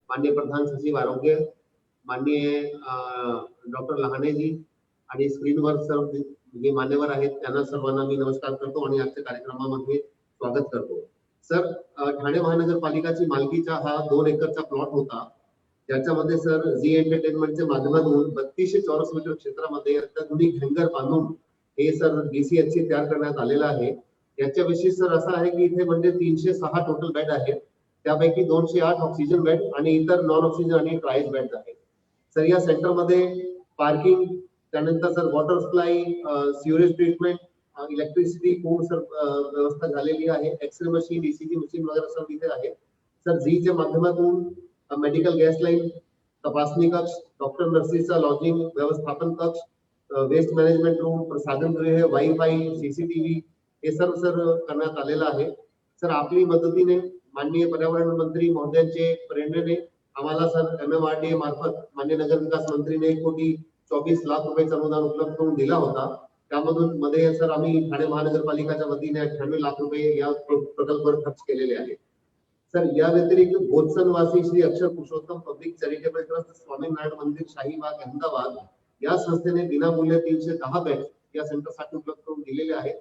माननीय प्रधान सचिव आरोग्य, माननीय डॉक्टर लहानेजी आणि स्क्रीनवर सर्व जे मान्यवर आहेत त्यांना सर्वांना मी नमस्कार करतो आणि आजच्या कार्यक्रमामध्ये स्वागत करतो. सर, ठाणे महानगरपालिकाची मालकीचा हा 2 एकरचा प्लॉट होता, ज्याच्यामध्ये सर झी एंटरटेनमेंटच्या माध्यमातून 3200 चौरस मीटर क्षेत्रामध्ये अत्याधुनिक हँगर बांधून हे सर डीसीएचसी तयार करण्यात आलेलं आहे. याच्या विशेष सर असा आहे की इथे म्हणजे 306 टोटल बेड आहेत, त्यापैकी 208 ऑक्सिजन बेड आणि इतर नॉन ऑक्सिजन आणि ट्रायल बेड आहेत. सर या सेंटरमध्ये पार्किंग, त्यानंतर sir water supply, sewerage treatment, electricity food sir व्यवस्था झालेली आहे. एक्सरे मशीन, ईसीजी मशीन वगैरे सर्व इथे आहे. सर झीच्या माध्यमातून मेडिकल गॅस लाईन, तपासणी कक्ष, डॉक्टर नर्सेसचा लॉजिंग व्यवस्थापन कक्ष, वेस्ट मॅनेजमेंट रूम, प्रसाधन गृह, वाईफाई, सीसीटीव्ही हे सर्व सर करण्यात आलेलं आहे. सर आपली मदतीने माननीय पर्यावरण मंत्री महोदयांचे प्रेरणेने आम्हाला सर MMRDA मार्फत माननीय नगर विकास मंत्रीने 1,24,00,000 रुपयाचं अनुदान उपलब्ध करून दिला होता. त्यामधून मध्ये सर आम्ही ठाणे महानगरपालिकाच्या वतीने 98 लाख रुपये या प्रकल्पावर खर्च केलेले आहेत. सर या व्यतिरिक्त बोत्सनवासी श्री अक्षर Purushottam public charitable trust, Swaminarayan मंदिर, शाहीबाग, अहमदाबाद या संस्थेने विनामूल्य 310 बेड्स या सेंटरसाठी उपलब्ध करून दिलेले आहेत.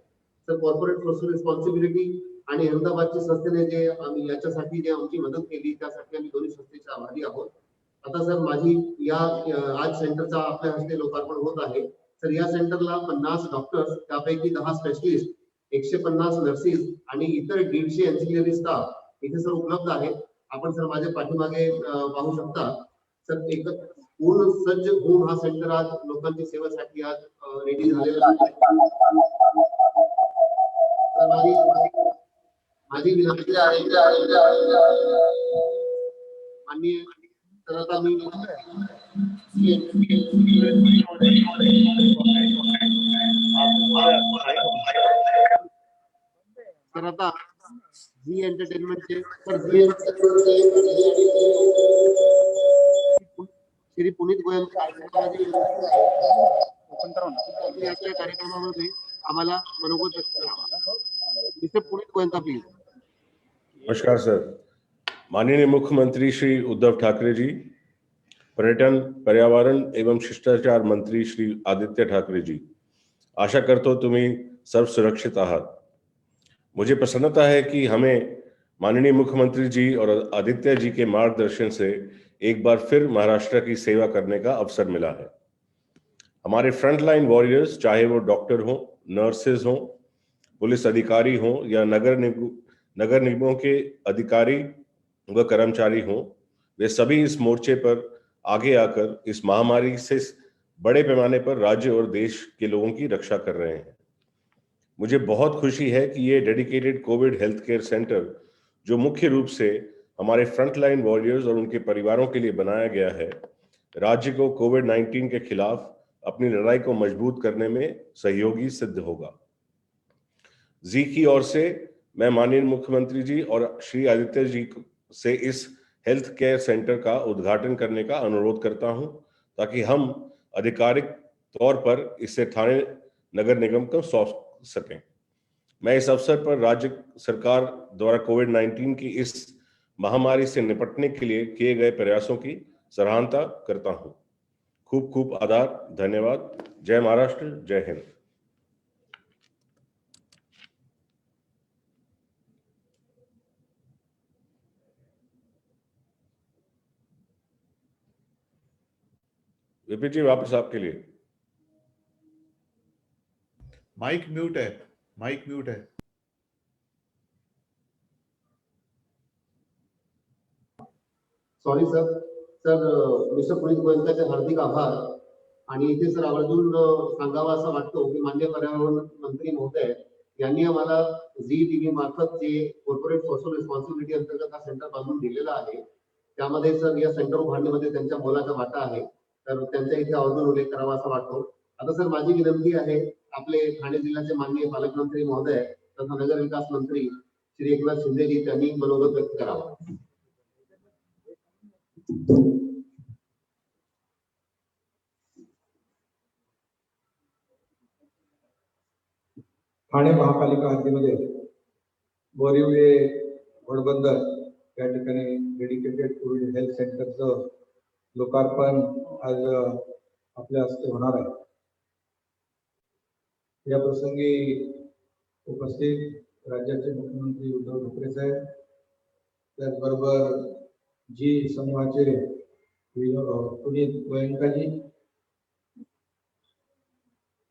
सर कॉर्पोरेट सोशल रिस्पॉन्सिबिलिटी आणि अहमदाबादच्या संस्थेने जे आम्ही याच्यासाठी जे आमची मदत केली त्यासाठी आम्ही दोन्ही संस्थेचे आभारी आहोत. आता सर माझी या आज सेंटरचा आपल्या हस्ते लोकार्पण होत आहे. सर या सेंटरला 50 डॉक्टर्स, त्यापैकी 10 स्पेशलिस्ट, 150 नर्सेस आणि इतर 150 एन्सिलरी स्टाफ इथे सर उपलब्ध आहेत. आपण सर माझ्या पाठीमागे पाहू शकता. सर एक पूर्ण सज्ज होऊन हा सेंटर आज लोकांच्या सेवेसाठी आज रेडी झालेला आहे. माझी विनंती आहे माननीय तर आता मी तर आता झी एंटरटेनमेंटचे श्री पुनीत गोयंका कार्यक्रमामध्ये आम्हाला मनोगत मिस्टर पुनीत गोयंका प्लीज. नमस्कार सर. माननीय मुख्यमंत्री श्री उद्धव ठाकरे जी, पर्यटन, पर्यावरण एवं शिष्टाचार मंत्री श्री आदित्य ठाकरे जी, आशा करतो तुम्ही सर्व सुरक्षित आहात. मुझे प्रसन्नता है कि हमें माननीय मुख्यमंत्री जी और आदित्य जी के मार्गदर्शन से एक बार फिर महाराष्ट्र की सेवा करने का अवसर मिला है. हमारे फ्रंटलाइन वॉरियर्स, चाहे वो डॉक्टर हों, नर्सेज हों, पुलिस अधिकारी हों या नगर निगमों के अधिकारी व कर्मचारी हों, वे सभी इस मोर्चे पर आगे आकर इस महामारी से बड़े पैमाने पर राज्य और देश के लोगों की रक्षा कर रहे हैं. मुझे बहुत खुशी है कि ये dedicated Covid health care centre, जो मुख्य रूप से हमारे फ्रंटलाइन वॉरियर्स और उनके परिवारों के लिए बनाया गया है, राज्य को कोविड-19 के खिलाफ अपनी लड़ाई को मजबूत करने में सहयोगी सिद्ध होगा. जी की ओर से मैं माननीय मुख्यमंत्री जी और श्री आदित्य जी से इस हेल्थ केयर सेंटर का उद्घाटन करने का अनुरोध करता हूं, ताकि हम आधिकारिक तौर पर इसे ठाणे नगर निगम को सौंप सकें. मैं इस अवसर पर राज्य सरकार द्वारा कोविड-19 की इस महामारी से निपटने के लिए किए गए प्रयासों की सराहना करता हूं. खूब खूब आभार, धन्यवाद. जय महाराष्ट्र, जय हिंद. विपिन जी, वापस आपके लिए. माइक म्यूट है, माइक म्यूट है. Sorry sir. Sir mister Puneet गोयंकाचे हार्दिक आभार. आणि इथे सर आवर्जून सांगावा असं वाटतो की माननीय पर्यावरण मंत्री महोदय यांनी आम्हाला झी टीव्ही मार्फत जे कॉर्पोरेट सोशल रिस्पॉन्सिबिलिटी अंतर्गत हा सेंटर बांधून दिलेला आहे, त्यामध्ये सर या सेंटर उभारण्यामध्ये त्यांच्या मोलाचा वाटा आहे. तर त्यांच्या इथे आवर्जून उल्लेख करावा असा वाटतो. आता सर माझी विनंती आहे, आपले ठाणे जिल्ह्याचे माननीय पालकमंत्री महोदय तथा नगर विकास मंत्री श्री एकनाथ शिंदेजी त्यांनी मनोगत व्यक्त करावा. ठाणे महापालिका हद्दीमध्ये बोरिवली, घोडबंदर या ठिकाणी डेडिकेटेड कोविड हेल्थ सेंटरचं लोकार्पण आज आपल्या हस्ते होणार आहे. या प्रसंगी उपस्थित राज्याचे मुख्यमंत्री उद्धव ठाकरे साहेब, त्याचबरोबर जी समूहाचे पुनीत गोयंकाजी,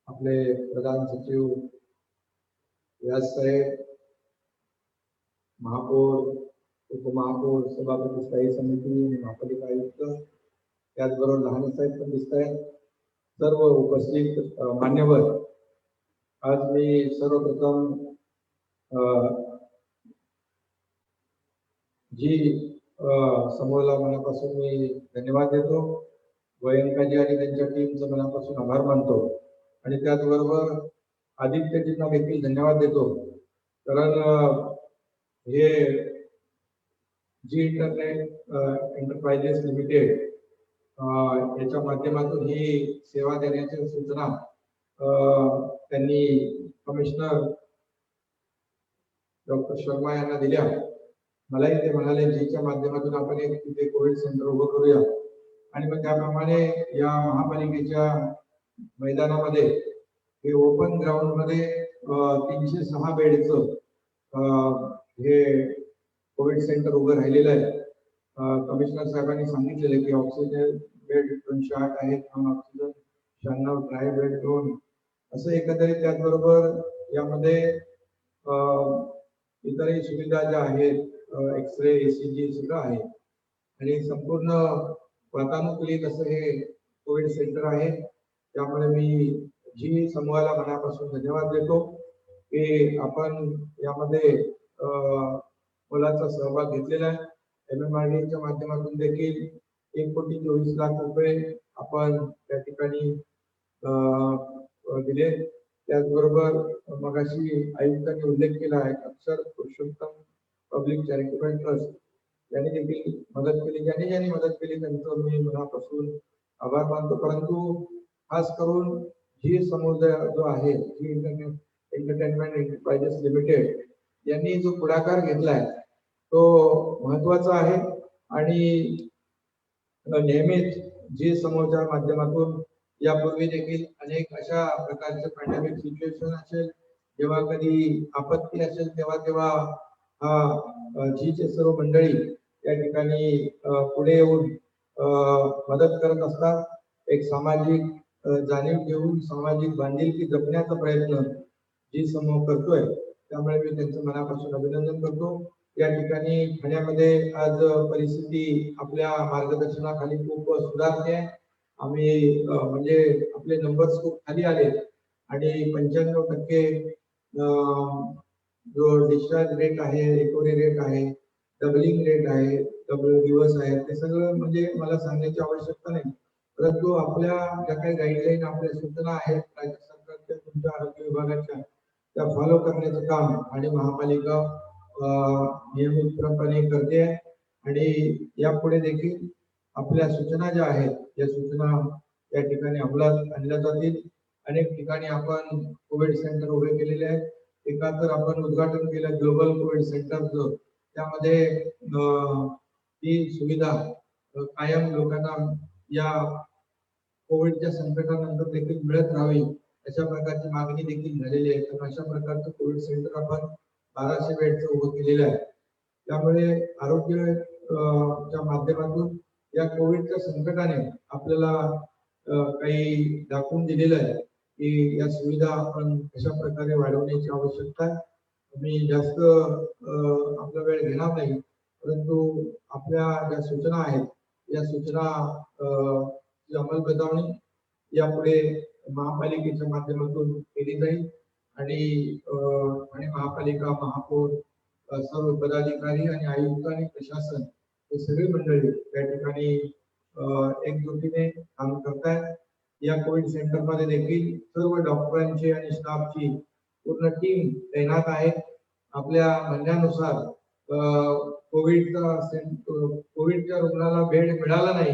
आपले प्रधान सचिव व्यास साहेब, महापौर, उपमहापौर, सभापती स्थायी समिती, महापालिका आयुक्त, त्याचबरोबर लहाने साहेब पण दिसत आहेत. सर्व उपस्थित मान्यवर, आज मी सर्वप्रथम जी समूहाला मनापासून मी धन्यवाद देतो. गोयंकाजी आणि त्यांच्या टीमचं मनापासून आभार मानतो आणि त्याचबरोबर आदित्यजींना देखील धन्यवाद देतो. कारण हे जी इंटरनेट एंटरप्राइजेस लिमिटेड याच्या माध्यमातून ही सेवा देण्याच्या सूचना त्यांनी कमिशनर डॉक्टर शर्मा यांना दिल्या. मलाही ते म्हणाले जीच्या माध्यमातून आपण एक तिथे कोविड सेंटर उभं करूया आणि मग त्याप्रमाणे या महापालिकेच्या मैदानामध्ये हे ओपन ग्राउंड मध्ये 306 बेडचं हे कोविड सेंटर उभं राहिलेलं आहे. कमिशनर साहेबांनी सांगितलेलं की ऑक्सिजन बेड 208 आहेत, नॉन ऑक्सिजन 96, ड्राय बेड 2 असं एकंदरीत. त्याचबरोबर यामध्ये इतरही सुविधा ज्या आहेत, एक्सरे, ECG सगळं आहे आणि संपूर्ण वातानुकूलित असं हे कोविड सेंटर आहे. त्यामुळे मी जी समूहाला मनापासून धन्यवाद देतो की आपण यामध्ये मुलाचा सहभाग घेतलेला आहे. MMRDAच्या माध्यमातून देखील 1,24,00,000 रुपये आपण त्या ठिकाणी दिले. त्याचबरोबर मगाशी आयुक्तांनी उल्लेख केला आहे, अक्षर पुरुषोत्तम पब्लिक चॅरिटेबल ट्रस्ट यांनी देखील मदत केली. ज्यांनी मदत केली त्यांचं मी मनापासून आभार मानतो. परंतु खास करून जी समूह जो आहे, जी एंटरटेनमेंट एंटरप्राइजेस लिमिटेड यांनी जो पुढाकार घेतलाय तो महत्वाचा आहे आणि नेहमीच जी समूहाच्या माध्यमातून यापूर्वी देखील अनेक अशा प्रकारचे पॅन्डेमिक सिच्युएशन असेल, जेव्हा कधी आपत्ती असेल तेव्हा हा जीचे सर्व मंडळी या ठिकाणी पुढे येऊन मदत करत असतात. एक सामाजिक जाणीव घेऊन सामाजिक बांधिलकी जपण्याचा प्रयत्न जी समूह करतोय, त्यामुळे मी त्यांचं मनापासून अभिनंदन करतो. या ठिकाणी ठाण्यामध्ये आज परिस्थिती आपल्या मार्गदर्शनाखाली खूप सुधारते आहे. आम्ही म्हणजे आपले नंबर्स खूप खाली आले आणि 95% जो डिस्चार्ज रेट आहे, रिकव्हरी रेट आहे, डबलिंग रेट आहे, दिवस आहे, ते सगळं म्हणजे मला सांगण्याची आवश्यकता नाही. परंतु आपल्या ज्या काही गाईडलाईन, आपल्या सूचना आहेत राज्य सरकारच्या, तुमच्या आरोग्य विभागाच्या, त्या फॉलो करण्याचं काम आणि महापालिका नियमितपणे करते आहे आणि यापुढे देखील आपल्या सूचना ज्या आहेत या सूचना या ठिकाणी अंमलात आणल्या जातील. अनेक ठिकाणी आपण कोविड सेंटर उभे केलेले आहेत. एका तर आपण उद्घाटन केलं ग्लोबल कोविड सेंटरचं, त्यामध्ये ही सुविधा कायम लोकांना या कोविडच्या संकटानंतर देखील मिळत राहावी अशा प्रकारची मागणी देखील झालेली आहे. तर अशा प्रकारचं कोविड सेंटर आपण 1200 बेडचं उभं केलेलं आहे. त्यामुळे आरोग्यच्या माध्यमातून या कोविडच्या संकटाने आपल्याला काही दाखवून दिलेलं आहे की या सुविधा आपण कशा प्रकारे वाढवण्याची आवश्यकता आहे. मी जास्त आपला वेळ घेणार नाही, परंतु आपल्या ज्या सूचना आहेत या सूचना अंमलबजावणी यापुढे महापालिकेच्या माध्यमातून केली जाईल आणि महापालिका, महापौर, सर्व पदाधिकारी आणि आयुक्त आणि प्रशासन हे सगळी मंडळी त्या ठिकाणी एकजुटीने काम करतायत. या कोविड सेंटर मध्ये देखील सर्व डॉक्टरांची आणि स्टाफची पूर्ण टीम तैनात आहे. आपल्या म्हणण्यानुसार कोविडच्या रुग्णाला बेड मिळाला नाही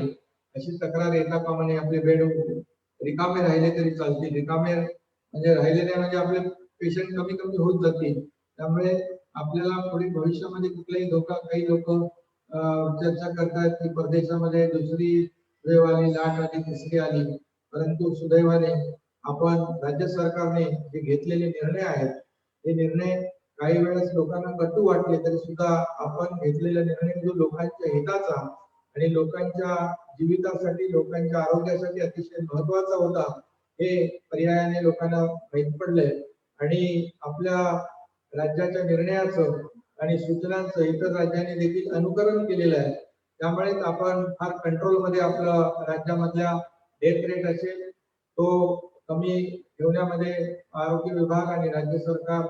अशी तक्रार येता कामा नये. आपले बेड रिकामे राहिले तरी चालतील. रिकामे म्हणजे राहिले नाही म्हणजे आपले पेशंट कमी कमी होत जातील. त्यामुळे आपल्याला पुढे भविष्यामध्ये कुठलाही धोका, काही लोक चर्चा करतायत की परदेशामध्ये दुसरी वेव आली, लाट आली, तिसरी आली, परंतु सुदैवाने आपण राज्य सरकारने जे घेतलेले निर्णय आहेत ते निर्णय काही वेळेस लोकांना कटू वाटले तरी सुद्धा आपण घेतलेला निर्णय जो लोकांच्या हिताचा आणि लोकांच्या जीवितासाठी, लोकांच्या आरोग्यासाठी अतिशय महत्वाचा होता, हे पर्यायाने लोकांना माहीत पडलंय. आणि आपल्या राज्याच्या निर्णयाचं आणि सूचनांचं इतर राज्यांनी देखील अनुकरण केलेलं आहे. त्यामुळे आपण फार कंट्रोलमध्ये आपलं राज्यामधल्या डेथ रेट असेल तो कमी ठेवण्यामध्ये आरोग्य विभाग आणि राज्य सरकार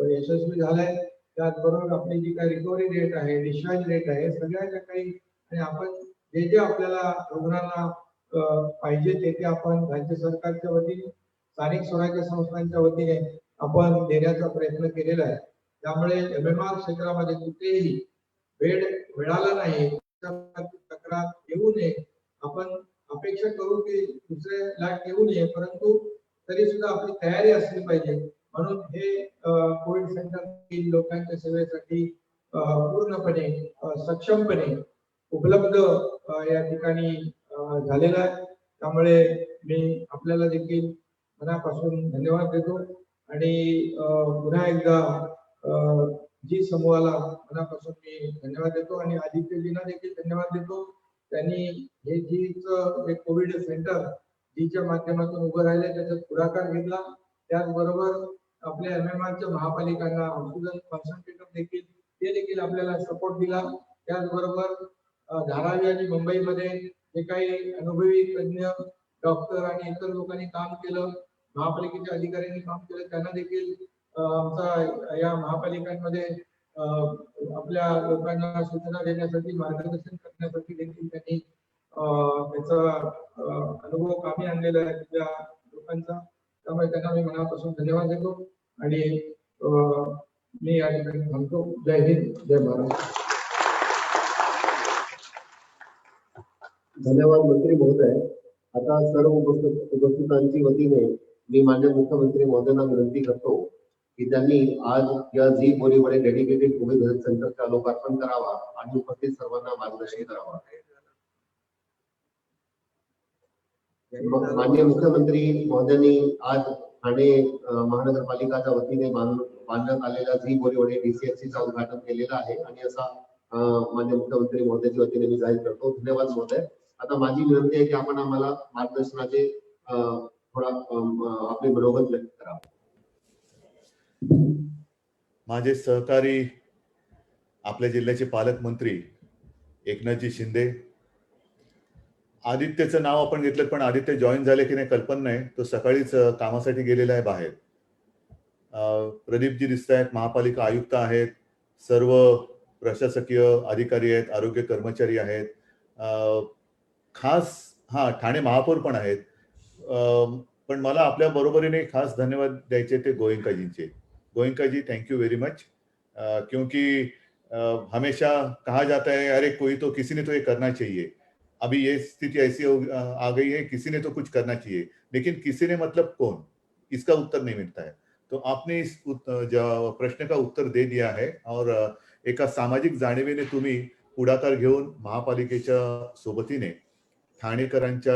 यशस्वी झालंय. त्याचबरोबर आपली जी काही रिकव्हरी रेट आहे, डिस्चार्ज रेट आहे, सगळ्या ज्या काही आणि आपण जे जे आपल्याला रुग्णांना पाहिजे ते आपण राज्य सरकारच्या वतीने, स्थानिक स्वराज्य संस्थांच्या वतीने आपण देण्याचा प्रयत्न केलेला आहे. त्यामुळे MMR क्षेत्रामध्ये कुठेही बेड मिळाला नाही तक्रार येऊ नये. आपण अपेक्षा करू की दुसरे लाट येऊ नये, परंतु तरी सुद्धा आपली तयारी असली पाहिजे. म्हणून हे कोविड सेंटर लोकांच्या सेवेसाठी पूर्णपणे सक्षमपणे उपलब्ध या ठिकाणी झालेला आहे. त्यामुळे मी आपल्याला देखील मनापासून धन्यवाद देतो आणि पुन्हा एकदा जी समूहाला मनापासून मी धन्यवाद देतो आणि आदित्यजींना देखील धन्यवाद देतो. त्यांनी हे जे कोविड सेंटर जीच्या माध्यमातून उभं राहिले त्याच्यात पुढाकार घेतला. त्याचबरोबर आपल्या MMRच्या महापालिकांना ऑक्सिजन कॉन्सन्ट्रेटर देखील ते देखील आपल्याला सपोर्ट दिला. त्याचबरोबर धारावी आणि मुंबईमध्ये जे काही अनुभवी तज्ञ डॉक्टर आणि इतर लोकांनी काम केलं, महापालिकेच्या अधिकाऱ्यांनी काम केलं, त्यांना देखील आमचा या महापालिकांमध्ये आपल्या लोकांना सूचना देण्यासाठी, मार्गदर्शन करण्यासाठी देखील त्यांनी त्याचा अनुभव कामी आणलेला आहे त्या लोकांचा. त्यामुळे त्यांना मी मनापासून धन्यवाद देतो आणि मी या ठिकाणी थांबतो. जय हिंद, जय महाराष्ट्र. धन्यवाद मंत्री महोदय. आता सर्व उपस्थितांची वतीने मी माननीय मुख्यमंत्री महोदयांना विनंती करतो की त्यांनी आज या झी बोरीवडे डेडिकेटेड कोविड हेल्थ सेंटरचा लोकार्पण करावा आणि उपस्थित सर्वांना मार्गदर्शन करावा. माननीय मुख्यमंत्री महोदयांनी आज ठाणे महानगरपालिकाच्या वतीने बांधण्यात आलेल्या झी बोरीवडे DCFCचा उद्घाटन केलेलं आहे आणि असा माननीय मुख्यमंत्री महोदयाच्या वतीने मी जाहीर करतो. धन्यवाद महोदय. आता माझी विनंती आहे की आपण आम्हाला मार्गदर्शनाचे थोडा आपले मनोगत व्यक्त करा. माझे सहकारी आपल्या जिल्ह्याचे पालकमंत्री एकनाथजी शिंदे. आदित्यचं नाव आपण घेतलं पण आदित्य जॉईन झाले की नाही कल्पना नाही. तो सकाळीच कामासाठी गेलेला आहे बाहेर. प्रदीपजी दिसत आहेत, महापालिका आयुक्त आहेत, सर्व प्रशासकीय अधिकारी आहेत, आरोग्य कर्मचारी आहेत, खास ठाणे महापौर पण आहेत. पण मला आपल्या बरोबरीने खास धन्यवाद द्यायचे ते गोयंकाजींचे. गोयंकाजी, थैंक यू वेरी मच, क्योंकि हमेशा कहा जाता है अरे कोई तो किसी ने तो ये करना चाहिए. अभी ये स्थिति ऐसी आ गई है, किसी ने तो कुछ करना चाहिए, लेकिन किसी ने मतलब कौन, इसका उत्तर नहीं मिलता है. तो आपने इस प्रश्न का उत्तर दे दिया है और एका सामाजिक जाणीवेने तुम्ही पुढाकार घेऊन महापालिकेच्या सोबतीने ठाणेकरांच्या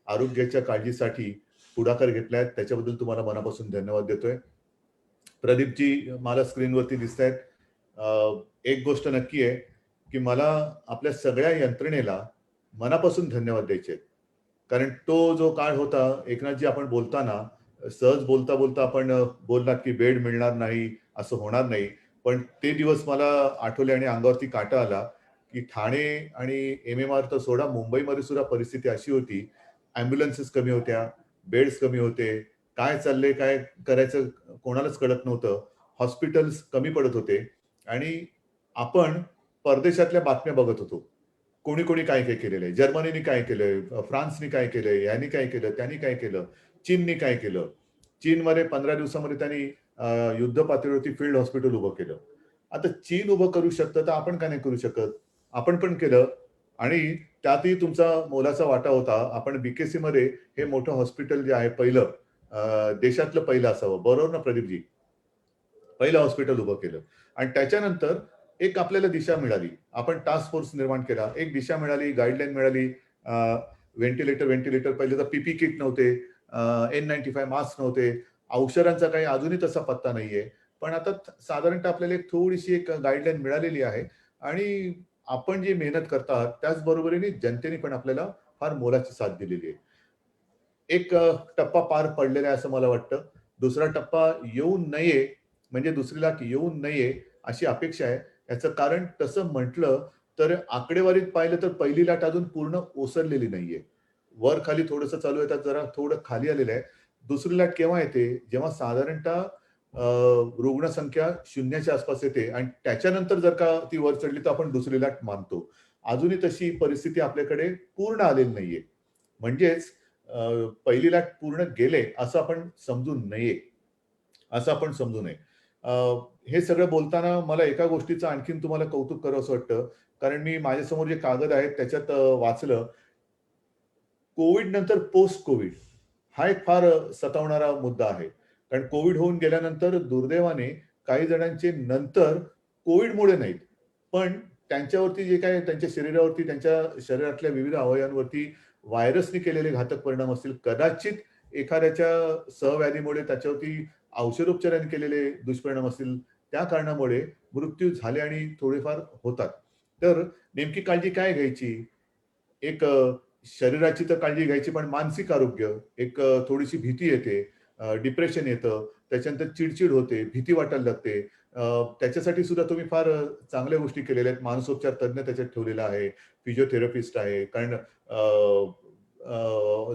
आरोग्याच्या काळजीसाठी पुढाकार घेतलाय. त्याच्याबद्दल तुम्हाला मनापासून धन्यवाद देतोय. प्रदीपजी मला स्क्रीनवरती दिसत आहेत. एक गोष्ट नक्की आहे की मला आपल्या सगळ्या यंत्रणेला मनापासून धन्यवाद द्यायचे, कारण तो जो काळ होता एकनाथजी, आपण बोलताना सहज बोलता बोलता आपण बोललात की बेड मिळणार नाही, असं होणार नाही, पण ते दिवस मला आठवले आणि अंगावरती काटा आला की ठाणे आणि MMR तर सोडा, मुंबईमध्ये सुद्धा परिस्थिती अशी होती, ॲम्ब्युलन्सेस कमी होत्या, बेड्स कमी होते, काय चाललंय काय करायचं कोणालाच कळत नव्हतं, हॉस्पिटल्स कमी पडत होते आणि आपण परदेशातल्या बातम्या बघत होतो. कोणी कोणी काय काय केलेलं आहे, जर्मनीने काय केलंय, फ्रान्सने काय केलंय, यांनी काय केलं, त्यांनी काय केलं, चीनने काय केलं. चीनमध्ये 15 दिवसामध्ये त्यांनी युद्ध पातळीवरती फील्ड हॉस्पिटल उभं केलं. आता चीन उभं करू शकतं तर आपण का नाही करू शकत? आपण पण केलं आणि त्यातही तुमचा मोलाचा वाटा होता. आपण BKC मध्ये हे मोठं हॉस्पिटल जे आहे पहिलं, देशातलं पहिलं असावं, बरोबर ना प्रदीपजी? पहिलं हॉस्पिटल उभं केलं आणि त्याच्यानंतर एक आपल्याला दिशा मिळाली, आपण टास्क फोर्स निर्माण केला, एक दिशा मिळाली, गाईडलाईन मिळाली. व्हेंटिलेटर पहिले तर पीपी किट नव्हते, N95 मास्क नव्हते, औषधांचा काही अजूनही तसा पत्ता नाहीये. पण आता साधारणतः आपल्याला एक थोडीशी एक गाईडलाईन मिळालेली आहे आणि आपण जी मेहनत करत आहात त्याचबरोबरीने जनतेने पण आपल्याला फार मोलाची साथ दिलेली आहे. एक टप्पा पार पडलेला आहे असं मला वाटतं. दुसरा टप्पा येऊ नये, म्हणजे दुसरी लाट येऊ नये अशी अपेक्षा आहे. याचं कारण तसं म्हटलं तर आकडेवारीत पाहिलं तर पहिली लाट अजून पूर्ण ओसरलेली नाहीये. वर-खाली थोडंसं चालू आहे, त्यात जरा थोडं खाली आलेलं आहे. दुसरी लाट केव्हा येते? जेव्हा साधारणतः रुग्णसंख्या शून्याच्या आसपास येते आणि त्याच्यानंतर जर का ती वर चढली तर आपण दुसरी लाट मानतो. अजूनही तशी परिस्थिती आपल्याकडे पूर्ण आलेली नाहीये. म्हणजेच पहिली लाट पूर्ण गेले असं आपण समजू नये. असं आपण समजू नये. अ, हे सगळं बोलताना मला एका गोष्टीचं आणखीन तुम्हाला कौतुक करावंसं वाटतं. कारण मी माझ्यासमोर जे कागद आहेत त्याच्यात वाचलं, कोविड नंतर पोस्ट कोविड हा एक फार सतावणारा मुद्दा आहे. कारण कोविड होऊन गेल्यानंतर दुर्दैवाने काही जणांचे नंतर कोविडमुळे नाहीत, पण त्यांच्यावरती जे काही त्यांच्या शरीरावरती, त्यांच्या शरीरातल्या विविध अवयवांवरती व्हायरसने केलेले घातक परिणाम असतील. कदाचित एखाद्याच्या सहव्याधीमुळे त्याच्यावरती औषधोपचाराने केलेले दुष्परिणाम असतील. त्या कारणामुळे मृत्यू झाले आणि थोडेफार होतात. तर नेमकी काळजी काय घ्यायची? एक शरीराची तर काळजी घ्यायची, पण मानसिक आरोग्य, एक थोडीशी भीती येते, डिप्रेशन येतं, त्याच्यानंतर चिड होते, भीती वाटायला लागते. त्याच्यासाठी सुद्धा तुम्ही फार चांगल्या गोष्टी केलेल्या आहेत. मानसोपचार तज्ञ त्याच्यात ठेवलेला आहे, फिजिओथेरपिस्ट आहे. कारण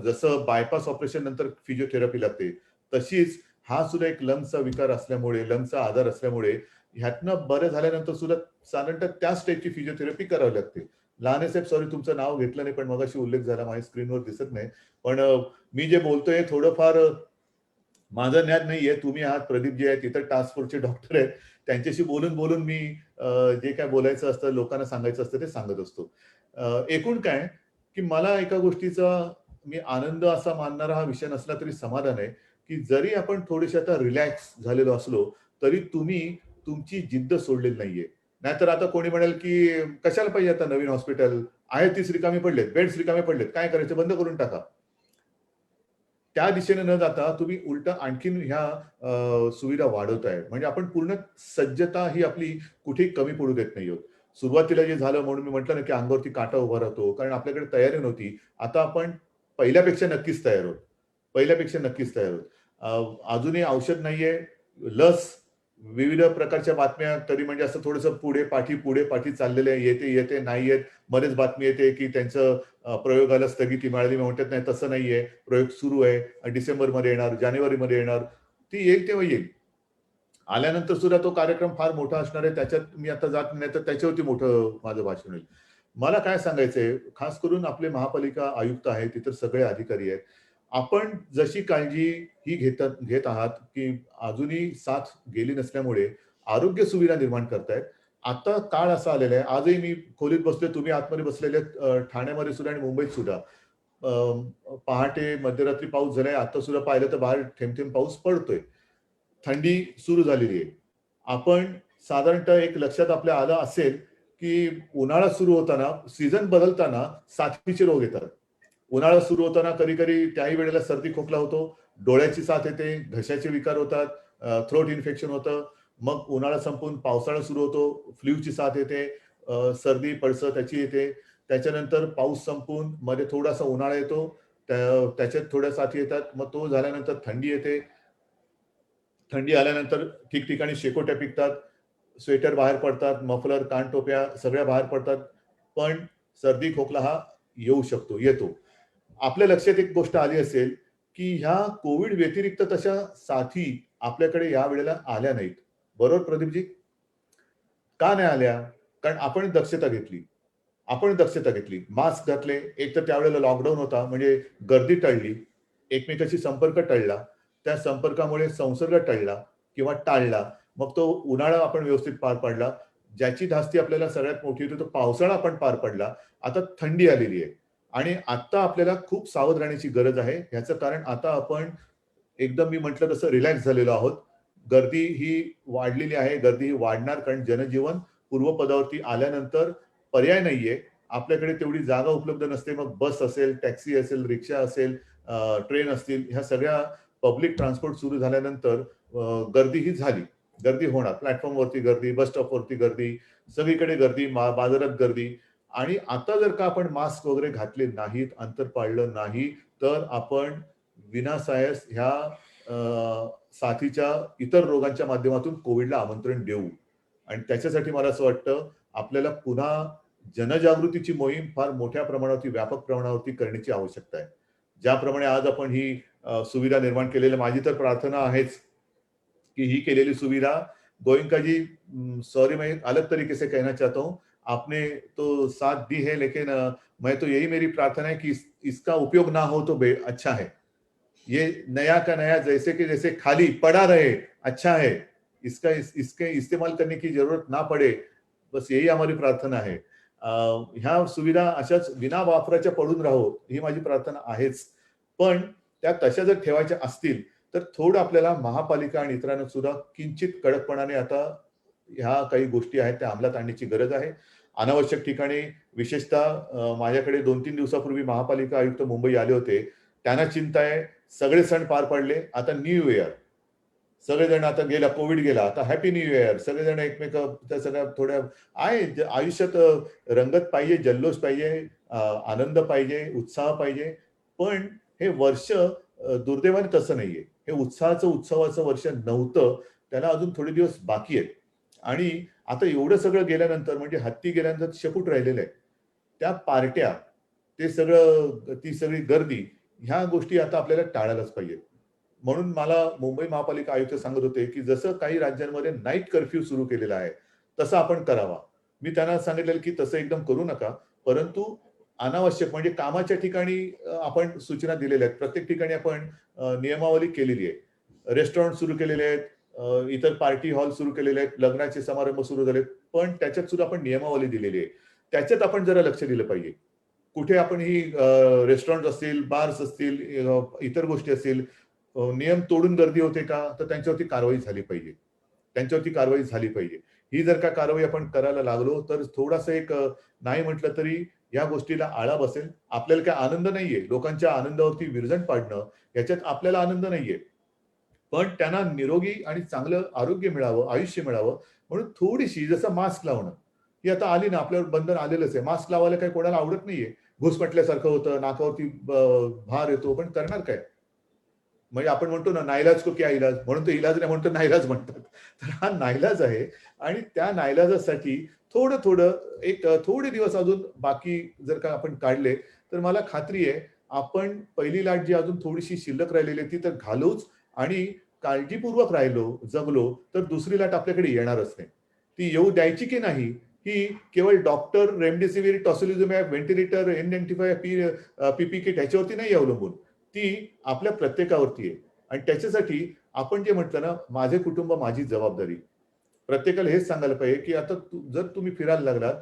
जसं बायपास ऑपरेशन नंतर फिजिओथेरपी लागते, तशीच हा सुद्धा एक लंग्सचा विकार असल्यामुळे, लंग्सचा आजार असल्यामुळे ह्यातनं बरं झाल्यानंतर सुद्धा साधारणतः त्याच टाईपची फिजिओथेरपी करावी लागते. लहाने साहेब, सॉरी तुमचं नाव घेतलं नाही, पण मगाशी उल्लेख झाला, माझ्या स्क्रीनवर दिसत नाही. पण मी जे बोलतोय थोडंफार माझं ज्ञान नाहीये. तुम्ही आहात, प्रदीप जे आहेत, इतर टास्क फोर्सचे डॉक्टर आहेत. त्यांच्याशी बोलून मी जे काय बोलायचं असतं, लोकांना सांगायचं असतं ते सांगत असतो. एकूण काय, की मला एका गोष्टीचा मी आनंद असा मानणारा हा विषय नसला तरी समाधान आहे, की जरी आपण थोडेसे आता रिलॅक्स झालेलो असलो, तरी तुम्ही तुमची जिद्द सोडलेली नाहीये. नाहीतर आता कोणी म्हणेल, की कशाला पाहिजे आता नवीन हॉस्पिटल? आहेत तीच रिकामी पडलेत, बेड्स रिकामे पडलेत. काय करायचं? बंद करून टाका. त्या दिशेने न जाता तुम्ही उलटं आणखीन ह्या सुविधा वाढवताय. म्हणजे आपण पूर्ण सज्जता ही आपली कुठेही कमी पडू देत नाही आहोत. सुरुवातीला जे झालं म्हणून मी म्हटलं ना, की अंगावरती काटा उभा राहतो. कारण आपल्याकडे तयारी नव्हती. आता आपण पहिल्यापेक्षा नक्कीच तयार आहोत. पहिल्यापेक्षा नक्कीच तयार आहोत. अजूनही औषध नाहीये. लस, विविध प्रकारच्या बातम्या तरी म्हणजे असं थोडंसं पुढे पाठी चाललेलं आहे. येते, नाही येत. मध्येच बातमी येते, की त्यांचं प्रयोगाला स्थगिती मिळाली. मी म्हणतात नाही तसं नाहीये. प्रयोग सुरू आहे. डिसेंबरमध्ये येणार, जानेवारीमध्ये येणार. ती येईल तेव्हा येईल. आल्यानंतर सुद्धा तो कार्यक्रम फार मोठा असणार आहे. त्याच्यात मी आता जात नाही, तर त्याच्यावरती मोठं माझं भाषण होईल. मला काय सांगायचंय, खास करून आपले महापालिका आयुक्त आहेत, इतर सगळे अधिकारी आहेत. आपण जशी काळजी ही घेत आहात, की अजूनही साथ गेली नसल्यामुळे आरोग्य सुविधा निर्माण करतायत. आता काळ असा आलेला आहे. आजही मी खोलीत बसलोय, तुम्ही आतमध्ये बसलेले आहेत, ठाण्यामध्ये सुद्धा आणि मुंबईत सुद्धा. पहाटे, मध्यरात्री पाऊस झालाय. आता सुद्धा पाहिलं तर बाहेर थेंब पाऊस पडतोय. थंडी सुरू झालेली आहे. आपण साधारणतः एक लक्षात आपल्या आलं असेल, की उन्हाळा सुरू होताना, सीझन बदलताना साथीचे रोग येतात. उन्हाळा सुरू होताना कधी-कधी त्याही वेळेला सर्दी खोकला होतो, डोळ्याची साथ येते, घशाचे विकार होतात, थ्रोट इन्फेक्शन होतं. मग उन्हाळा संपून पावसाळा सुरू होतो, फ्लूची साथ येते, सर्दी, पडसं त्याची येते. त्याच्यानंतर पाऊस संपून मध्ये थोडासा उन्हाळा येतो, त्याच्यात थोड्या साथी येतात. मग तो झाल्यानंतर थंडी येते. थंडी आल्यानंतर ठिकठिकाणी शेकोट्या पिकतात, स्वेटर बाहेर पडतात, मफलर, कानटोप्या सगळ्या बाहेर पडतात. पण सर्दी, खोकला हा येऊ शकतो, येतो. आपल्या लक्षात एक गोष्ट आली असेल, की ह्या कोविड व्यतिरिक्त तशा साथी आपल्याकडे या वेळेला आल्या नाहीत. बरोबर प्रदीपजी? का नाही आल्या? कारण आपण दक्षता घेतली. आपण दक्षता घेतली. मास्क घातले. एक तर त्यावेळेला लॉकडाऊन होता, म्हणजे गर्दी टळली. एकमेकांशी संपर्क टळला. त्या संपर्कामुळे संसर्ग टळला किंवा टाळला. मग तो उन्हाळा आपण व्यवस्थित पार पाडला. ज्याची धास्ती आपल्याला सगळ्यात मोठी होती, तो पावसाळा आपण पार पडला. आता थंडी आलेली आहे आणि आता आपल्याला खूप सावध राहण्याची गरज आहे. ह्याचं कारण आता आपण एकदम मी म्हटलं तसं रिलॅक्स झालेलो आहोत. गर्दी ही वाढलेली आहे. गर्दी ही वाढणार कारण जनजीवन पूर्वपदावरती आल्यानंतर पर्याय नाहीये, आपल्याकडे तेवढी जागा उपलब्ध नसते, मग बस असेल, टॅक्सी असेल, रिक्षा असेल, ट्रेन असतील, ह्या सगळ्या पब्लिक ट्रान्सपोर्ट सुरू झाल्यानंतर गर्दी ही झाली, गर्दी होणार, प्लॅटफॉर्मवरती गर्दी, बस स्टॉपवरती गर्दी, सगळीकडे गर्दी, बाजारात गर्दी. आणि आता जर का आपण मास्क वगैरे घातले नाहीत, अंतर पाळलं नाही, तर आपण विनासायास ह्या साथीच्या इतर रोगांच्या माध्यमातून कोविडला आमंत्रण देऊ. आणि त्याच्यासाठी मला असं वाटतं आपल्याला पुन्हा जनजागृतीची मोहीम फार मोठ्या प्रमाणावरती, व्यापक प्रमाणावरती करण्याची आवश्यकता आहे. ज्याप्रमाणे आज आपण ही सुविधा निर्माण केलेली, माझी तर प्रार्थना आहेच कि ही केलेली सुविधा, गोयंका जी सॉरी मैं अलग तरीके से कहना चाहता हूँ, आपने तो साथ दी है, लेकिन मैं तो यही मेरी प्रार्थना है कि इसका उपयोग ना हो तो अच्छा है। ये नया का नया जैसे कि जैसे खाली पड़ा रहे, अच्छा है, इसके इस्तेमाल करने की जरूरत ना पडे, बस यही हमारी प्रार्थना आहे. ह्या सुविधा अशाच विना वापराच्या पडून राहो, ही माझी प्रार्थना आहेच. पण त्या तशा जर ठेवायच्या असतील तर थोडं आपल्याला महापालिका आणि इतरांना सुद्धा किंचित कडकपणाने आता ह्या काही गोष्टी आहेत त्या अंमलात आणण्याची गरज आहे. अनावश्यक ठिकाणी विशेषतः माझ्याकडे 2-3 दिवसापूर्वी महापालिका आयुक्त मुंबई आले होते. त्यांना चिंता आहे, सगळे सण पार पडले, आता न्यू इयर, सगळेजण आता गेला, कोविड गेला, आता हॅपी न्यू इयर, सगळेजण त्या सगळ्या थोड्या आहे आयुष्यात रंगत पाहिजे, जल्लोष पाहिजे, आनंद पाहिजे, उत्साह पाहिजे. पण हे वर्ष दुर्दैवाने तसं नाहीये. हे उत्सवाचं वर्ष नव्हतं, त्याला अजून थोडे दिवस बाकी आहेत. आणि आता एवढं सगळं गेल्यानंतर, म्हणजे हत्ती गेल्यानंतर शेपूट राहिलेलं आहे. त्या पार्ट्या, ते सगळं, ती सगळी गर्दी, ह्या गोष्टी आता आपल्याला टाळायलाच पाहिजेत. म्हणून मला मुंबई महापालिका आयुक्त सांगत होते की जसं काही राज्यांमध्ये नाईट कर्फ्यू सुरू केलेला आहे तसं आपण करावा. मी त्यांना सांगितलेलं की तसं एकदम करू नका, परंतु अनावश्यक म्हणजे कामाच्या ठिकाणी आपण सूचना दिलेल्या आहेत, प्रत्येक ठिकाणी आपण नियमावली केलेली आहे. रेस्टॉरंट सुरू केलेले आहेत, इतर पार्टी हॉल सुरू केलेले आहेत, लग्नाचे समारंभ सुरू झालेत, पण त्याच्यात सुद्धा आपण नियमावली दिलेली आहे. त्याच्यात आपण जरा लक्ष दिलं पाहिजे. कुठे आपण ही रेस्टॉरंट असतील, बार्स असतील, इतर गोष्टी असतील, नियम तोडून गर्दी होते का, तर त्यांच्यावरती कारवाई झाली पाहिजे, त्यांच्यावरती कारवाई झाली पाहिजे. ही जर का कारवाई आपण करायला लागलो तर थोडासा एक नाही म्हटलं तरी या गोष्टीला आळा बसेल. आपल्याला काय आनंद नाहीये, लोकांच्या आनंदावरती विरजण पाडणं, याच्यात आपल्याला आनंद नाहीये, पण त्यांना निरोगी आणि चांगलं आरोग्य मिळावं, आयुष्य मिळावं म्हणून थोडीशी, जसं मास्क लावणं ही आता आली ना, आपल्यावर बंधन आलेलंच आहे. मास्क लावायला काही कोणाला आवडत नाहीये, घुसमटल्यासारखं होतं, नाकावरती भार येतो, पण करणार काय. म्हणजे आपण म्हणतो ना, नाईलाज को क्या इलाज, म्हणून तो इलाज नाही म्हणतो, नाईलाज म्हणतात. तर हा नाईलाज आहे. आणि त्या नाईलाजासाठी थोडं एक थोडे दिवस अजून बाकी जर का आपण काढले तर मला खात्री आहे आपण पहिली लाट जी अजून थोडीशी शिल्लक राहिलेली ती तर घालूच, आणि काळजीपूर्वक राहिलो, जगलो तर दुसरी लाट आपल्याकडे येणारच नाही. ती येऊ द्यायची की नाही ही केवळ डॉक्टर, रेमडेसिवीर, टॉसिलिझुमॅब, व्हेंटिलेटर, N95, पीपी किट ह्याच्यावरती नाही अवलंबून, ती आपल्या प्रत्येकावरती आहे. आणि त्याच्यासाठी आपण जे म्हटलं ना, माझे कुटुंब माझी जबाबदारी, प्रत्येकाला हेच सांगायला पाहिजे की आता जर तुम्ही फिरायला लागलात,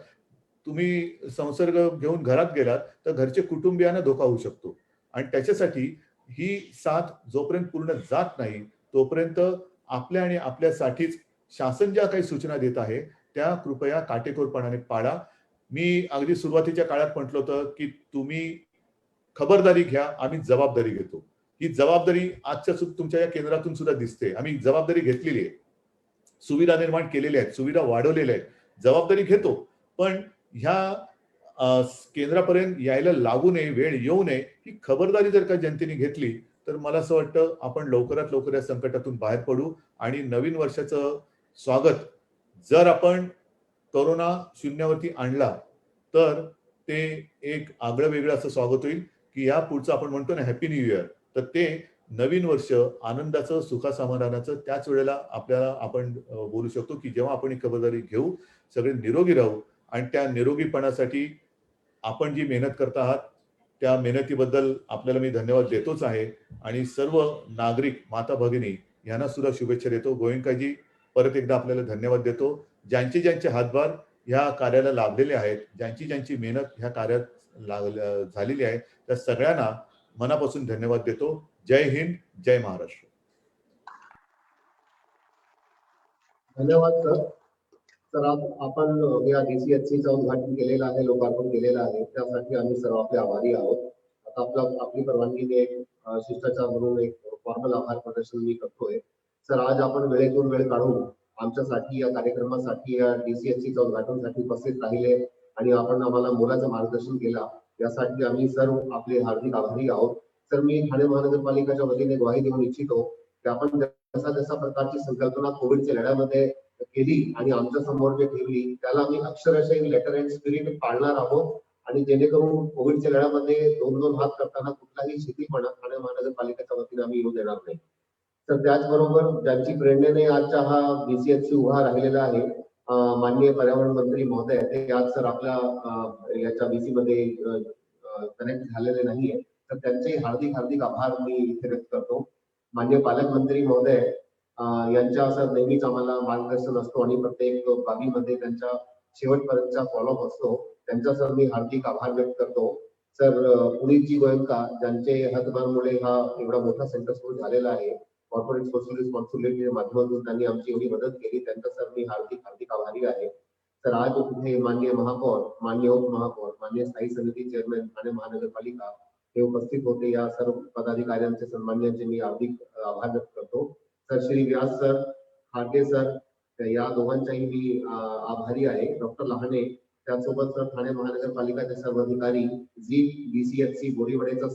तुम्ही संसर्ग घेऊन घरात गेलात तर घरचे कुटुंबियांना धोका होऊ शकतो. आणि त्याच्यासाठी ही साथ जोपर्यंत पूर्ण जात नाही तोपर्यंत आपल्या आणि आपल्यासाठीच शासन ज्या काही सूचना देत आहे त्या कृपया काटेकोरपणाने पाळा. मी अगदी सुरुवातीच्या काळात म्हटलं होतं की तुम्ही खबरदारी घ्या, आम्ही जबाबदारी घेतो. ही जबाबदारी आजच्या तुमच्या या केंद्रातून सुद्धा दिसते. आम्ही जबाबदारी घेतलेली आहे, सुविधा निर्माण केलेल्या आहेत, सुविधा वाढवलेल्या आहेत, जबाबदारी घेतो. पण ह्या केंद्रापर्यंत यायला लागू नये, वेळ येऊ नये, ही खबरदारी जर का जनतेने घेतली तर मला असं वाटतं आपण लवकरात लवकर या संकटातून बाहेर पडू. आणि नवीन वर्षाचं स्वागत जर आपण कोरोना शून्यावरती आणला तर ते एक आगळं वेगळं असं स्वागत होईल की या पुढचं आपण म्हणतो ना हॅपी न्यू इयर, तर ते नवीन वर्ष आनंदाचं, सुखासमाधानाचं त्याच वेळेला आपल्याला आपण बोलू शकतो की जेव्हा आपण ही खबरदारी घेऊ, सगळे निरोगी राहू. आणि त्या निरोगीपणासाठी आपण जी मेहनत करत आहात त्या मेहनतीबद्दल आपल्याला मी धन्यवाद देतोच आहे. आणि सर्व नागरिक माता भगिनी यांना सुद्धा शुभेच्छा देतो. गोयंकाजी परत एकदा आपल्याला धन्यवाद देतो. ज्यांचे हातभार ह्या कार्याला लाभलेले आहेत, ज्यांची मेहनत ह्या कार्यात झालेली आहे, त्या सगळ्यांना मनापासून धन्यवाद देतो. जय हिंद, जय महाराष्ट्र. धन्यवाद सर. तर आज आपण या DCHCचं उद्घाटन केलेलं आहे, लोकार्पण केलेलं आहे, त्यासाठी आम्ही सर्व आपले आभारी आहोत. आता आपली परवानगीने एक शिष्टाचार म्हणून एक फॉर्मल आभार प्रदर्शन मी करतोय. सर, आज आपण वेळेतून वेळ काढून आमच्यासाठी या कार्यक्रमासाठी या DCHCच्या उद्घाटनासाठी उपस्थित राहिले आणि आपण आम्हाला मोलाचं मार्गदर्शन केला, यासाठी आम्ही सर्व आपले हार्दिक आभारी आहोत. तर मी ठाणे महानगरपालिकेच्या वतीने ग्वाही देऊ इच्छितो की आपण जसा प्रकारची संकल्पना कोविडच्या लढ्यामध्ये केली आणि आमच्या समोर जे ठेवली त्याला आम्ही अक्षरशः लेटर अँड स्पिरिट पाळणार आहोत आणि जेणेकरून कोविडच्या लढ्यामध्ये 2-2 हात करताना कुठलाही शिथिलपणा ठाणे महानगरपालिकेच्या वतीने आम्ही येऊ देणार नाही. तर त्याचबरोबर ज्यांची प्रेरणेने आजचा हा DCHC उभा राहिलेला आहे, माननीय पर्यावरण मंत्री महोदय ते आज सर आपल्या याच्या BC मध्ये कनेक्ट झालेले नाहीये, तर त्यांचे हार्दिक आभार मी इथे व्यक्त करतो. माननीय पालकमंत्री महोदय यांच्या असं नेहमीच आम्हाला मार्गदर्शन असतो आणि प्रत्येक बाबीमध्ये त्यांच्या शेवटपर्यंतचा फॉलोअप असतो. त्यांचा सर मी हार्दिक आभार व्यक्त करतो. सर, पुनीतजी गोयंका ज्यांचे हातभारमुळे हा एवढा मोठा सेंटर सुरू झालेला आहे, कॉर्पोरेट सोशल रिस्पॉन्सिबिलिटीच्या माध्यमातून त्यांनी आमची एवढी मदत केली, त्यांचा सर मी हार्दिक आभारी आहे. तर आज इथे माननीय महापौर, माननीय उपमहापौर, माननीय स्थायी समिती चेअरमॅन ठाणे महानगरपालिका हे उपस्थित होते. या सर्व पदाधिकाऱ्यांचे सन्मान्यांचे मी हार्दिक आभार व्यक्त करतो. Sir, Shri Vyas sir, खाटे sir, या दोघांचाही मी आभारी आहे. डॉक्टर लहाने, त्यासोबत सर ठाणे महानगरपालिकाचे सर्व अधिकारी, DCHC बोरीवडेचा